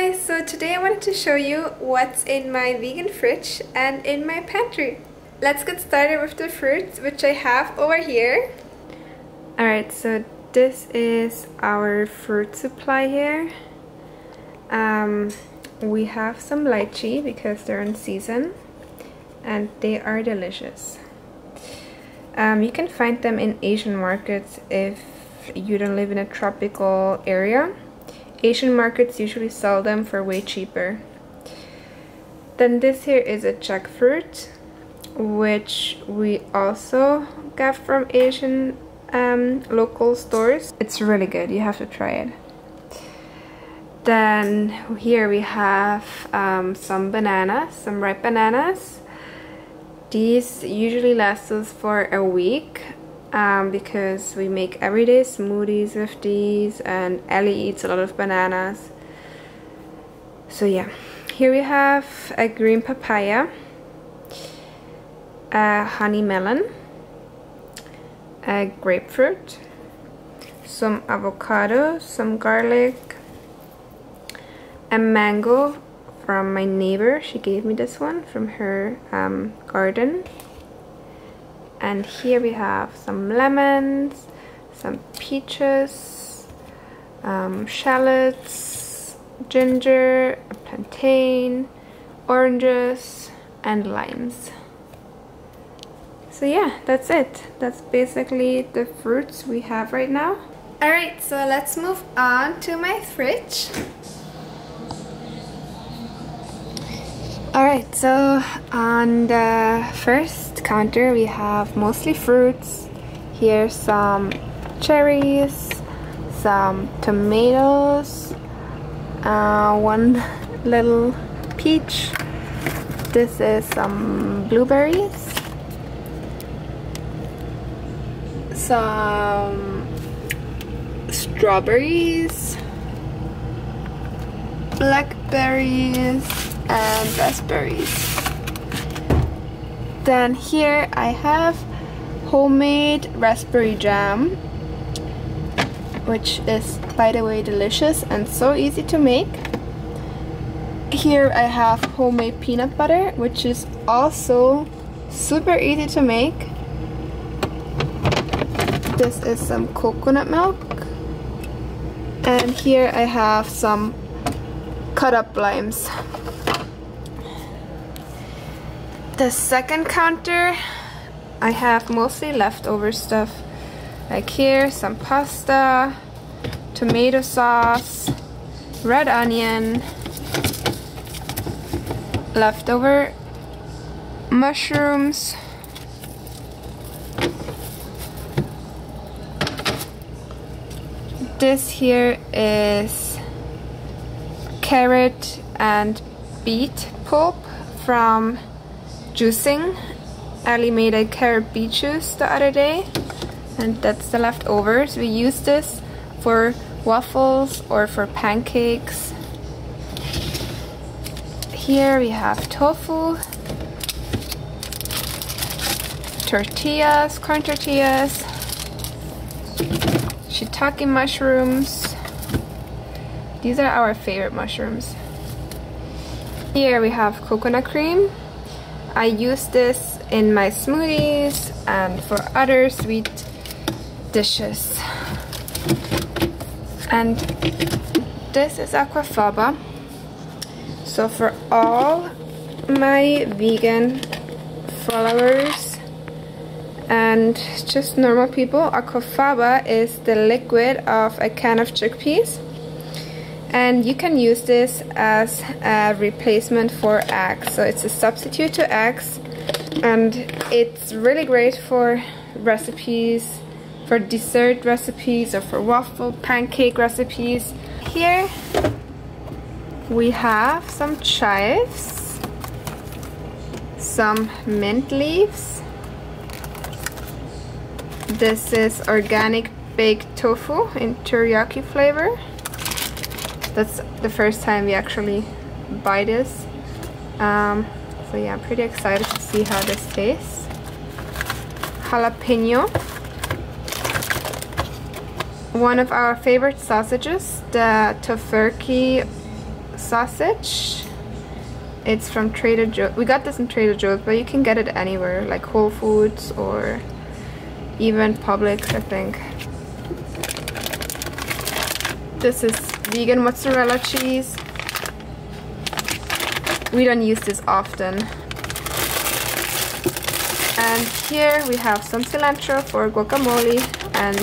guys, so today I wanted to show you what's in my vegan fridge and in my pantry. Let's get started with the fruits, which I have over here. Alright, so this is our fruit supply here. We have some lychee because they're in season and they are delicious. You can find them in Asian markets if you don't live in a tropical area. Asian markets usually sell them for way cheaper. Then this here is a jackfruit, which we also got from Asian local stores. It's really good, you have to try it. Then here we have some bananas, some ripe bananas. These usually last us for a week because we make everyday smoothies with these, and Ellie eats a lot of bananas. So yeah, here we have a green papaya, a honey melon, a grapefruit, some avocado, some garlic, a mango from my neighbor. She gave me this one from her garden. And here we have some lemons, some peaches, shallots, ginger, a plantain, oranges, and limes. So yeah, that's it. That's basically the fruits we have right now. Alright, so let's move on to my fridge. Alright, so on the first counter we have mostly fruits. Here's some cherries, some tomatoes, one little peach. This is some blueberries, some strawberries, blackberries, and raspberries. Then here I have homemade raspberry jam, which is, by the way, delicious and so easy to make. Here I have homemade peanut butter, which is also super easy to make. This is some coconut milk, and here I have some cut up limes. The second counter, I have mostly leftover stuff. Like here, some pasta, tomato sauce, red onion, leftover mushrooms, this here is carrot and beet pulp from juicing. Ali made a carrot beet juice the other day, and that's the leftovers. We use this for waffles or for pancakes. Here we have tofu, tortillas, corn tortillas, shiitake mushrooms. These are our favorite mushrooms. Here we have coconut cream. I use this in my smoothies and for other sweet dishes. And this is aquafaba. So for all my vegan followers and just normal people, aquafaba is the liquid of a can of chickpeas. And you can use this as a replacement for eggs. So it's a substitute to eggs, and it's really great for recipes, for dessert recipes, or for waffle, pancake recipes. Here we have some chives, some mint leaves. This is organic baked tofu in teriyaki flavor. That's the first time we actually buy this. So yeah, I'm pretty excited to see how this tastes. Jalapeno. One of our favorite sausages, the tofurkey sausage. It's from Trader Joe's. We got this in Trader Joe's, but you can get it anywhere, like Whole Foods or even Publix, I think. This is vegan mozzarella cheese. We don't use this often. And here we have some cilantro for guacamole and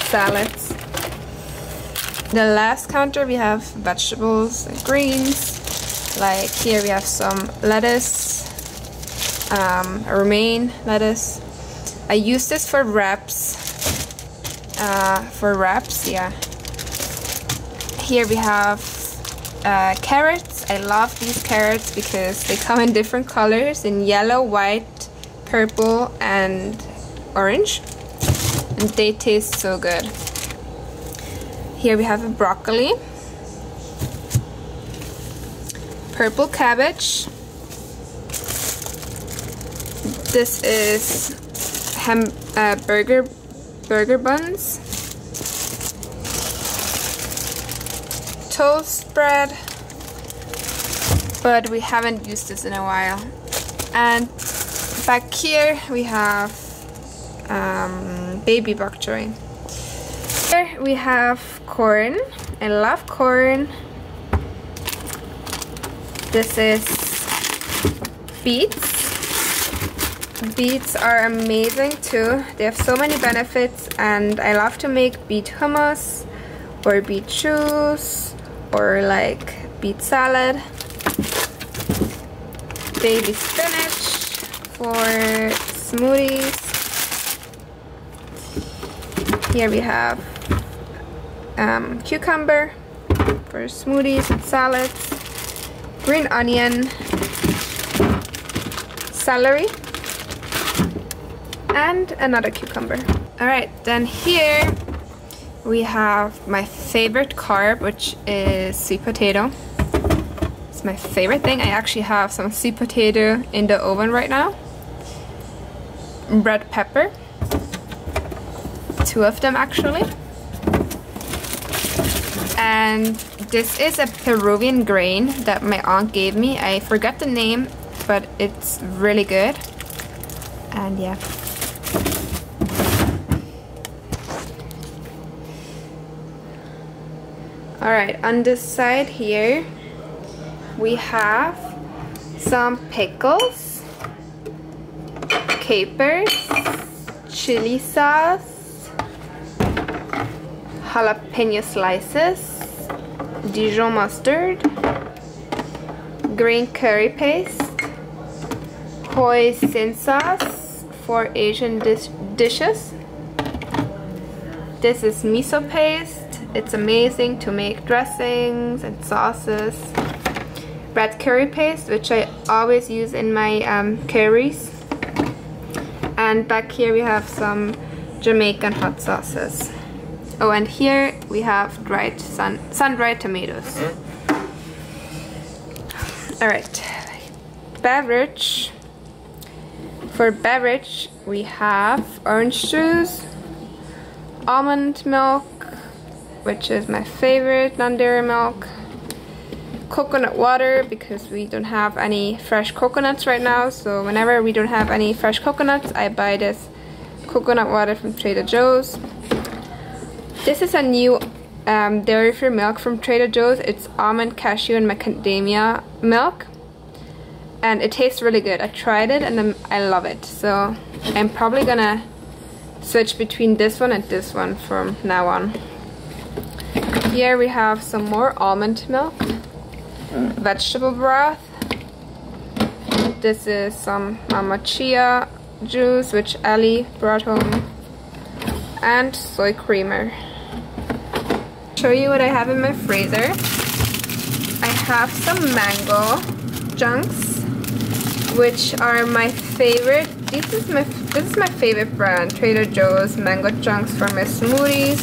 salads. The last counter we have vegetables and greens. Like here we have some lettuce, romaine lettuce. I use this for wraps. Yeah. Here we have carrots. I love these carrots because they come in different colors, in yellow, white, purple, and orange. And they taste so good. Here we have a broccoli, purple cabbage. This is burger buns, toast bread, but we haven't used this in a while. And back here we have baby bok choy. Here we have corn. I love corn. This is beets. Beets are amazing too. They have so many benefits, and I love to make beet hummus or beet juice or like beet salad. Baby spinach for smoothies. Here we have cucumber for smoothies and salads. Green onion, celery, and another cucumber. Alright, then here we have my favorite carb, which is sweet potato. It's my favorite thing. I actually have some sweet potato in the oven right now. Red pepper. 2 of them actually. And this is a Peruvian grain that my aunt gave me. I forgot the name, but it's really good. And yeah. Alright, on this side here we have some pickles, capers, chili sauce, jalapeno slices, Dijon mustard, green curry paste, hoisin sauce for Asian dishes. This is miso paste. It's amazing to make dressings and sauces. Red curry paste, which I always use in my curries. And back here we have some Jamaican hot sauces. Oh, and here we have dried sun-dried tomatoes. Alright, beverage. For beverage we have orange juice, almond milk, which is my favorite non-dairy milk, coconut water, because we don't have any fresh coconuts right now, so whenever we don't have any fresh coconuts, I buy this coconut water from Trader Joe's. This is a new dairy-free milk from Trader Joe's. It's almond, cashew, and macadamia milk, and it tastes really good. I tried it and I love it, so I'm probably gonna switch between this one and this one from now on. Here we have some more almond milk, vegetable broth. This is some Chia juice, which Ali brought home, and soy creamer. Show you what I have in my freezer. I have some mango chunks, which are my favorite. This is my favorite brand, Trader Joe's mango chunks for my smoothies.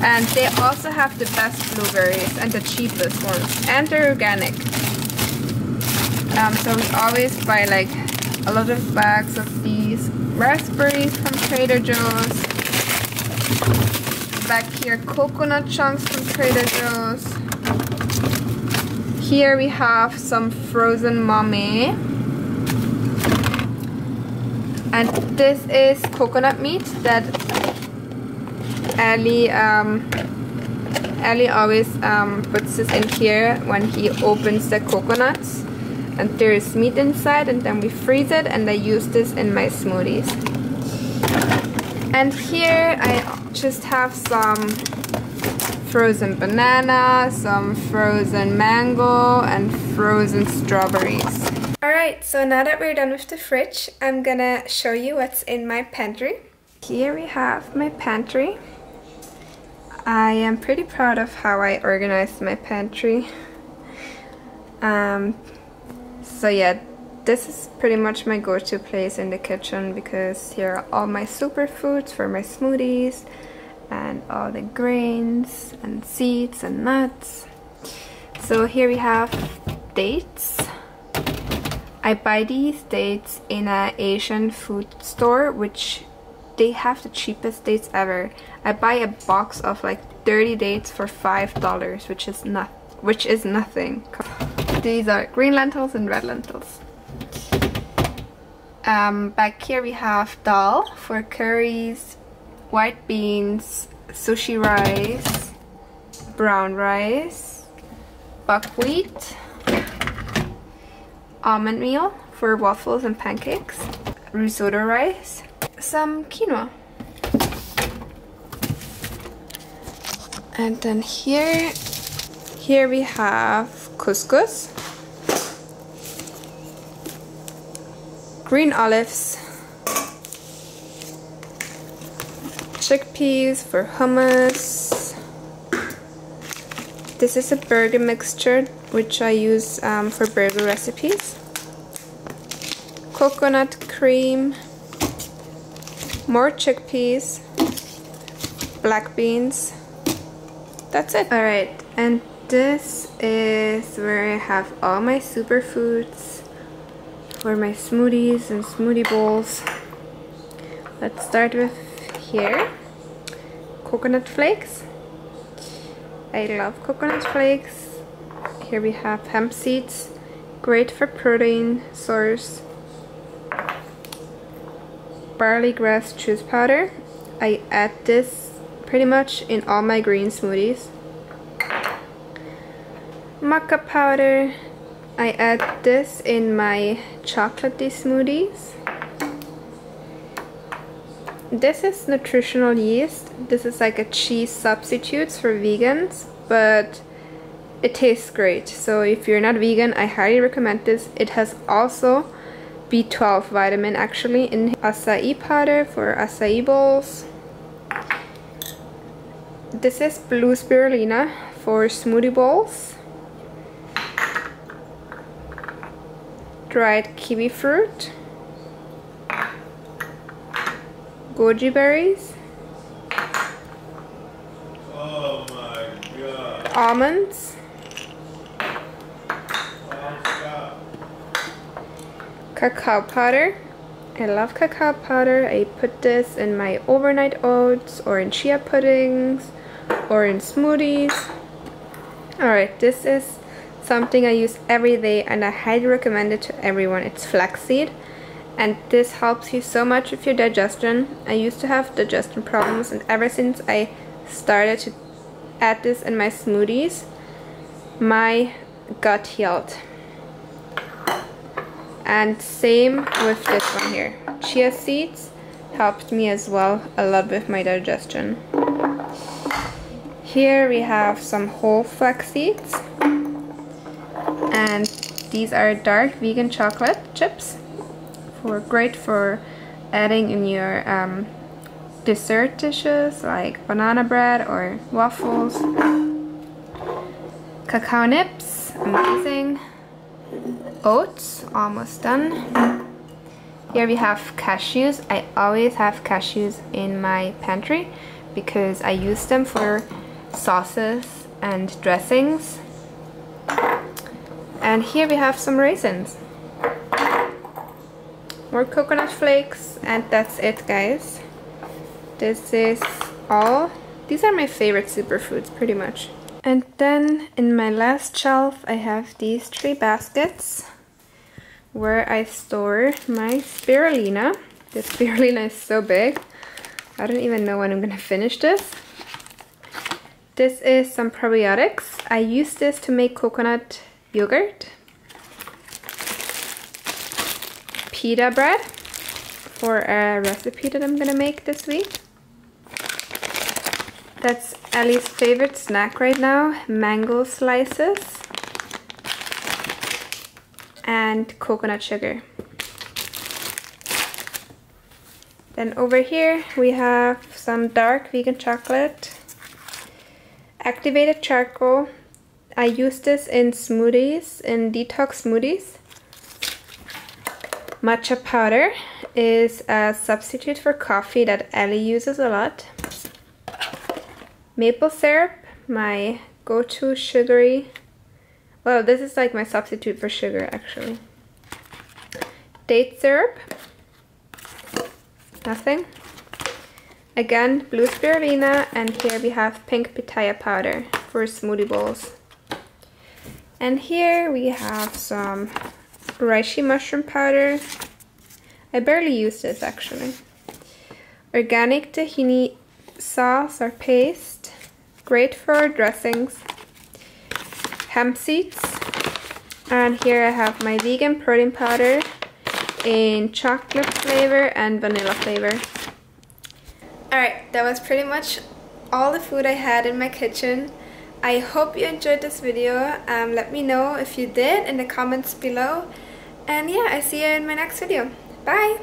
And they also have the best blueberries and the cheapest ones, and they're organic. So we always buy like a lot of bags of these raspberries from Trader Joe's. Back here, coconut chunks from Trader Joe's. Here we have some frozen mame. And this is coconut meat that Ali always puts this in here when he opens the coconuts. And there is meat inside, and then we freeze it, and I use this in my smoothies. And here I just have some frozen banana, some frozen mango, and frozen strawberries. Alright, so now that we're done with the fridge, I'm gonna show you what's in my pantry. Here we have my pantry. I am pretty proud of how I organized my pantry. So yeah, this is pretty much my go-to place in the kitchen because here are all my superfoods for my smoothies and all the grains and seeds and nuts. So here we have dates. I buy these dates in an Asian food store, which they have the cheapest dates ever. I buy a box of like 30 dates for $5, which is nothing. These are green lentils and red lentils. Back here we have dal for curries, white beans, sushi rice, brown rice, buckwheat, almond meal for waffles and pancakes, risotto rice, some quinoa. And then here we have couscous, green olives, chickpeas for hummus. This is a burger mixture which I use for burger recipes. Coconut cream, more chickpeas, black beans. That's it. Alright, and this is where I have all my superfoods for my smoothies and smoothie bowls. Let's start with here. Coconut flakes. I love coconut flakes. Here we have hemp seeds, great for protein source. Barley grass juice powder. I add this pretty much in all my green smoothies. Maca powder. I add this in my chocolatey smoothies. This is nutritional yeast. This is like a cheese substitute for vegans, but it tastes great. So if you're not vegan, I highly recommend this. It has also B12 vitamin actually in acai powder for acai bowls. This is blue spirulina for smoothie bowls. Dried kiwi fruit. Goji berries. Oh my god. Almonds. Cacao powder. I love cacao powder. I put this in my overnight oats or in chia puddings or in smoothies. Alright, this is something I use every day and I highly recommend it to everyone. It's flaxseed and this helps you so much with your digestion. I used to have digestion problems and ever since I started to add this in my smoothies, my gut healed. And same with this one here. Chia seeds helped me as well a lot with my digestion. Here we have some whole flax seeds. And these are dark vegan chocolate chips. Great for adding in your dessert dishes like banana bread or waffles. Cacao nibs, amazing. Oats, almost done. Here we have cashews. I always have cashews in my pantry because I use them for sauces and dressings. And here we have some raisins. More coconut flakes, and that's it, guys. This is all. These are my favorite superfoods, pretty much. And then in my last shelf I have these 3 baskets where I store my spirulina. The spirulina is so big. I don't even know when I'm gonna finish this. This is some probiotics. I use this to make coconut yogurt. Pita bread for a recipe that I'm gonna make this week. That's Ellie's favorite snack right now, mango slices and coconut sugar. Then over here we have some dark vegan chocolate, activated charcoal. I use this in smoothies, in detox smoothies. Maca powder is a substitute for coffee that Ellie uses a lot. Maple syrup, my go-to sugary, well, this is like my substitute for sugar actually. Date syrup, nothing. Again, blue spirulina, and here we have pink pitaya powder for smoothie bowls. And here we have some reishi mushroom powder. I barely use this actually. Organic tahini sauce or paste, great for dressings. Hemp seeds, and here I have my vegan protein powder in chocolate flavor and vanilla flavor. Alright, that was pretty much all the food I had in my kitchen. I hope you enjoyed this video. Let me know if you did in the comments below. And yeah, I see you in my next video. Bye!